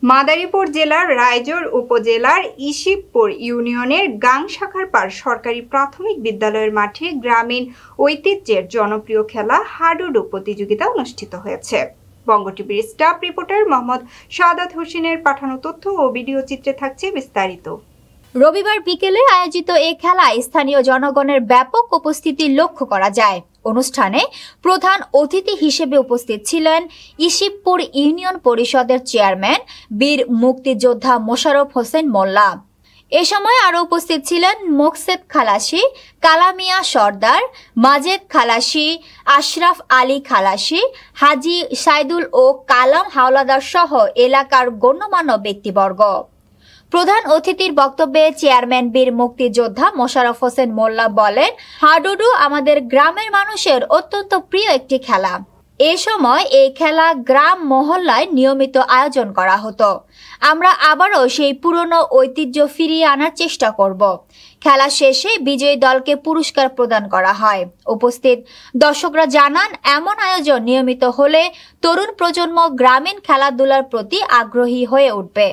মাদারীপুর জেলার রায়চর উপজেলার ইশিবপুর ইউনিয়নের গাং শাখার পাড় সরকারি প্রাথমিক বিদ্যালয়ের মাঠে গ্রামীণ ঐতিহ্যের জনপ্রিয় খেলা হাডুডু প্রতিযোগিতা অনুষ্ঠিত হয়েছে। বঙ্গ টিভির স্টাফ রিপোর্টার মোহাম্মদ সাদাত হোসেনের পাঠানো তথ্য ও ভিডিও চিত্রে থাকছে বিস্তারিত। রবিবার বিকেলে আয়োজিত এই খেলায় স্থানীয় জনগণের ব্যাপক উপস্থিতি লক্ষ্য করা যায়। অনুষ্ঠানে প্রধান অতিথি হিসেবে উপস্থিত ছিলেন ইশিবপুর ইউনিয়ন পরিষদের চেয়ারম্যান বীর মুক্তিযোদ্ধা মোশাররফ হোসেন মোল্লা। এ সময় আরও উপস্থিত ছিলেন মোকসেদ খালাসি, কালামিয়া সর্দার, মাজেদ খালাসি, আশরাফ আলী খালাসি, হাজি সাইদুল ও কালাম হাওলাদার সহ এলাকার গণ্যমান্য ব্যক্তিবর্গ। প্রধান অতিথির বক্তব্যে চেয়ারম্যান বীর মুক্তিযোদ্ধা মোশাররফ হোসেন মোল্লা বলেন, হাডুডু আমাদের গ্রামের মানুষের অত্যন্ত প্রিয় একটি খেলা। এ সময় এই খেলা গ্রাম মহল্লায় নিয়মিত আয়োজন করা হতো। আমরা আবারও সেই পুরনো ঐতিহ্য ফিরিয়ে আনার চেষ্টা করব। খেলা শেষে বিজয়ী দলকে পুরস্কার প্রদান করা হয়। উপস্থিত দর্শকরা জানান, এমন আয়োজন নিয়মিত হলে তরুণ প্রজন্ম গ্রামীণ খেলাধুলার প্রতি আগ্রহী হয়ে উঠবে।